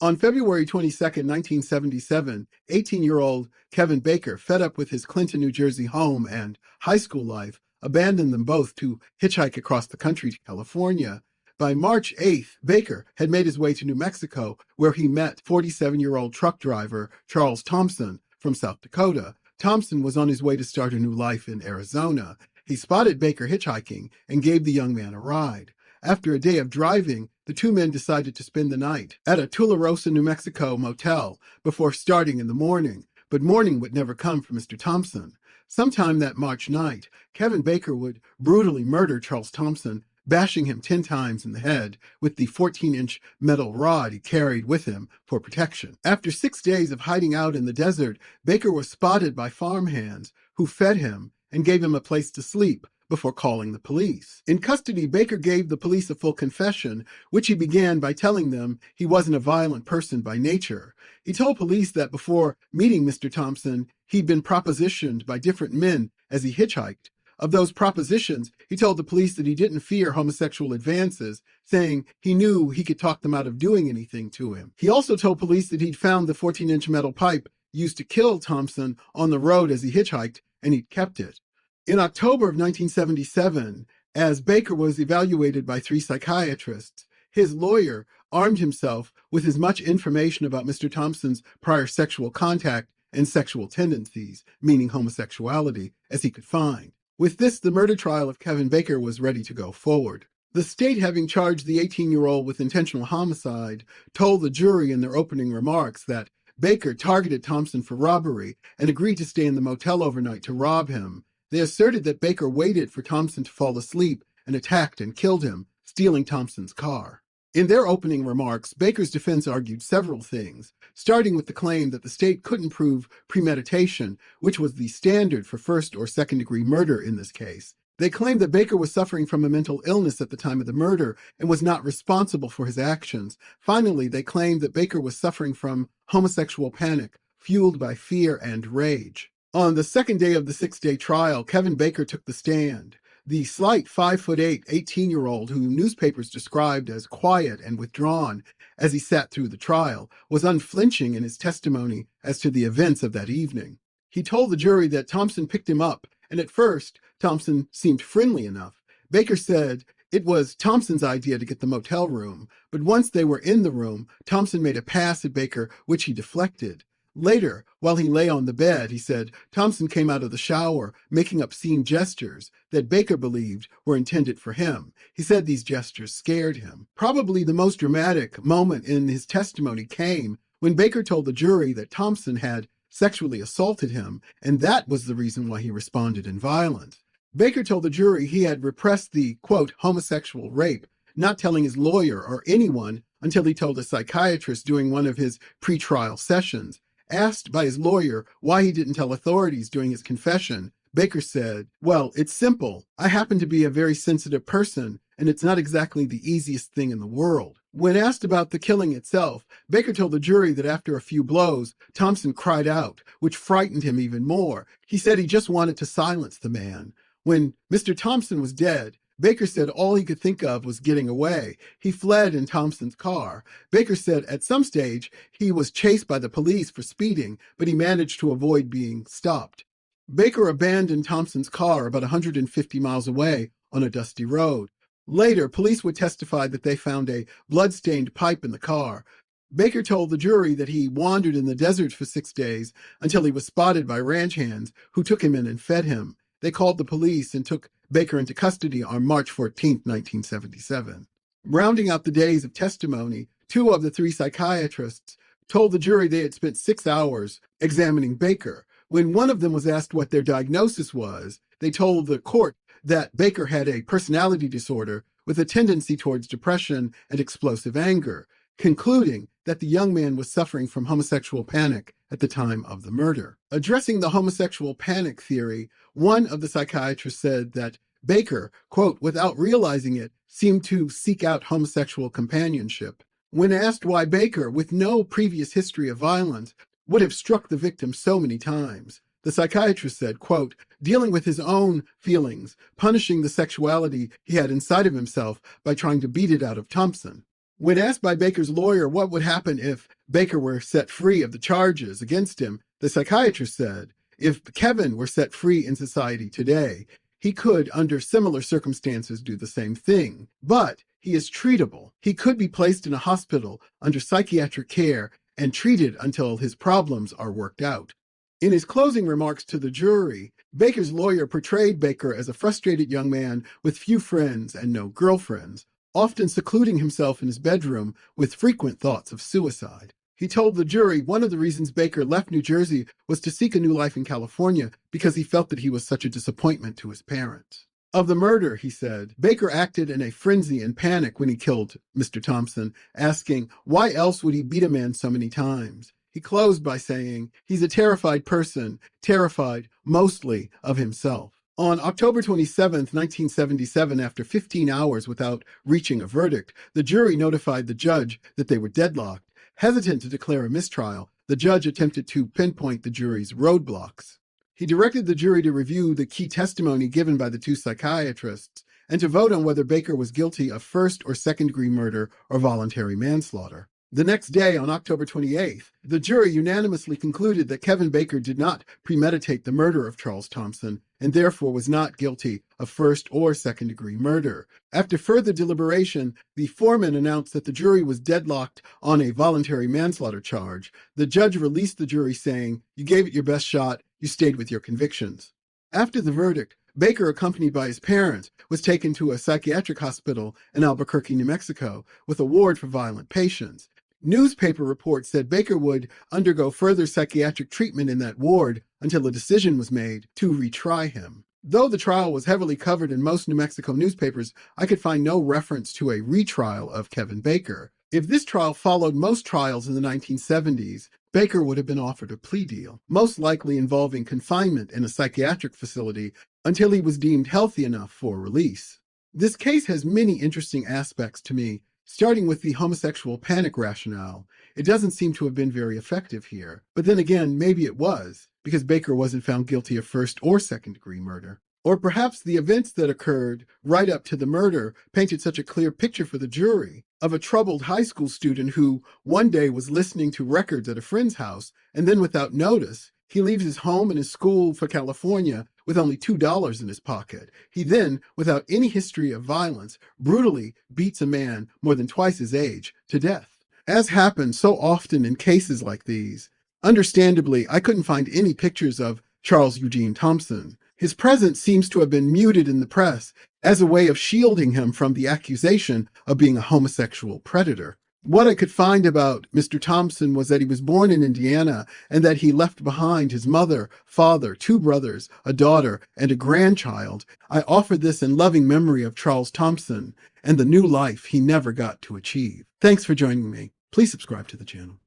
On February 22, 1977, 18-year-old Kevin Baker, fed up with his Clinton, New Jersey home and high school life, abandoned them both to hitchhike across the country to California. By March 8th, Baker had made his way to New Mexico, where he met 47-year-old truck driver Charles Thompson from South Dakota. Thompson was on his way to start a new life in Arizona. He spotted Baker hitchhiking and gave the young man a ride. After a day of driving, the two men decided to spend the night at a Tularosa, New Mexico motel before starting in the morning. But morning would never come for Mr. Thompson. Sometime that March night, Kevin Baker would brutally murder Charles Thompson, bashing him 10 times in the head with the 14-inch metal rod he carried with him for protection. After 6 days of hiding out in the desert, Baker was spotted by farmhands who fed him and gave him a place to sleep before calling the police. In custody, Baker gave the police a full confession, which he began by telling them he wasn't a violent person by nature. He told police that before meeting Mr. Thompson, he'd been propositioned by different men as he hitchhiked. Of those propositions, he told the police that he didn't fear homosexual advances, saying he knew he could talk them out of doing anything to him. He also told police that he'd found the 14-inch metal pipe used to kill Thompson on the road as he hitchhiked, and he'd kept it. In October of 1977, as Baker was evaluated by 3 psychiatrists, his lawyer armed himself with as much information about Mr. Thompson's prior sexual contact and sexual tendencies, meaning homosexuality, as he could find. With this, the murder trial of Kevin Baker was ready to go forward. The state, having charged the 18-year-old with intentional homicide, told the jury in their opening remarks that Baker targeted Thompson for robbery and agreed to stay in the motel overnight to rob him. They asserted that Baker waited for Thompson to fall asleep and attacked and killed him, stealing Thompson's car. In their opening remarks, Baker's defense argued several things, starting with the claim that the state couldn't prove premeditation, which was the standard for first or second-degree murder in this case. They claimed that Baker was suffering from a mental illness at the time of the murder and was not responsible for his actions. Finally, they claimed that Baker was suffering from homosexual panic, fueled by fear and rage. On the second day of the 6-day trial, Kevin Baker took the stand. The slight 5'8", 18-year-old, who newspapers described as quiet and withdrawn as he sat through the trial, was unflinching in his testimony as to the events of that evening. He told the jury that Thompson picked him up, and at first, Thompson seemed friendly enough. Baker said it was Thompson's idea to get the motel room, but once they were in the room, Thompson made a pass at Baker, which he deflected. Later, while he lay on the bed, he said Thompson came out of the shower, making obscene gestures that Baker believed were intended for him. He said these gestures scared him. Probably the most dramatic moment in his testimony came when Baker told the jury that Thompson had sexually assaulted him, and that was the reason why he responded in violence. Baker told the jury he had repressed the, quote, homosexual rape, not telling his lawyer or anyone until he told a psychiatrist during one of his pretrial sessions. Asked by his lawyer why he didn't tell authorities during his confession, Baker said, "Well, it's simple. I happen to be a very sensitive person, and it's not exactly the easiest thing in the world." When asked about the killing itself, Baker told the jury that after a few blows, Thompson cried out, which frightened him even more. He said he just wanted to silence the man. When Mr. Thompson was dead, Baker said all he could think of was getting away. He fled in Thompson's car. Baker said at some stage he was chased by the police for speeding, but he managed to avoid being stopped. Baker abandoned Thompson's car about 150 miles away on a dusty road. Later, police would testify that they found a blood-stained pipe in the car. Baker told the jury that he wandered in the desert for 6 days until he was spotted by ranch hands who took him in and fed him. They called the police and took Baker into custody on March 14, 1977. Rounding out the days of testimony, 2 of the 3 psychiatrists told the jury they had spent 6 hours examining Baker. When one of them was asked what their diagnosis was, they told the court that Baker had a personality disorder with a tendency towards depression and explosive anger, concluding that the young man was suffering from homosexual panic at the time of the murder. Addressing the homosexual panic theory, one of the psychiatrists said that Baker, quote, without realizing it, seemed to seek out homosexual companionship. When asked why Baker, with no previous history of violence, would have struck the victim so many times, the psychiatrist said, quote, dealing with his own feelings, punishing the sexuality he had inside of himself by trying to beat it out of Thompson. When asked by Baker's lawyer what would happen if Baker were set free of the charges against him, the psychiatrist said, if Kevin were set free in society today, he could, under similar circumstances, do the same thing. But he is treatable. He could be placed in a hospital under psychiatric care and treated until his problems are worked out. In his closing remarks to the jury, Baker's lawyer portrayed Baker as a frustrated young man with few friends and no girlfriends, often secluding himself in his bedroom with frequent thoughts of suicide. He told the jury one of the reasons Baker left New Jersey was to seek a new life in California because he felt that he was such a disappointment to his parents. Of the murder, he said, Baker acted in a frenzy and panic when he killed Mr. Thompson, asking why else would he beat a man so many times. He closed by saying, he's a terrified person, terrified mostly of himself. On October 27, 1977, after 15 hours without reaching a verdict, the jury notified the judge that they were deadlocked. Hesitant to declare a mistrial, the judge attempted to pinpoint the jury's roadblocks. He directed the jury to review the key testimony given by the two psychiatrists and to vote on whether Baker was guilty of first or second-degree murder or voluntary manslaughter. The next day, on October 28th, the jury unanimously concluded that Kevin Baker did not premeditate the murder of Charles Thompson and therefore was not guilty of first or second-degree murder. After further deliberation, the foreman announced that the jury was deadlocked on a voluntary manslaughter charge. The judge released the jury saying, "You gave it your best shot, you stayed with your convictions." After the verdict, Baker, accompanied by his parents, was taken to a psychiatric hospital in Albuquerque, New Mexico, with a ward for violent patients. Newspaper reports said Baker would undergo further psychiatric treatment in that ward until a decision was made to retry him. Though the trial was heavily covered in most New Mexico newspapers, I could find no reference to a retrial of Kevin Baker. If this trial followed most trials in the 1970s, Baker would have been offered a plea deal, most likely involving confinement in a psychiatric facility until he was deemed healthy enough for release. This case has many interesting aspects to me, starting with the homosexual panic rationale. It doesn't seem to have been very effective here. But then again, maybe it was, because Baker wasn't found guilty of first or second-degree murder. Or perhaps the events that occurred right up to the murder painted such a clear picture for the jury of a troubled high school student who one day was listening to records at a friend's house, and then without notice, he leaves his home and his school for California with only $2 in his pocket. He then, without any history of violence, brutally beats a man more than twice his age to death. As happens so often in cases like these, understandably, I couldn't find any pictures of Charles Eugene Thompson. His presence seems to have been muted in the press as a way of shielding him from the accusation of being a homosexual predator. What I could find about Mr. Thompson was that he was born in Indiana and that he left behind his mother, father, 2 brothers, a daughter, and a grandchild. I offer this in loving memory of Charles Thompson and the new life he never got to achieve. Thanks for joining me. Please subscribe to the channel.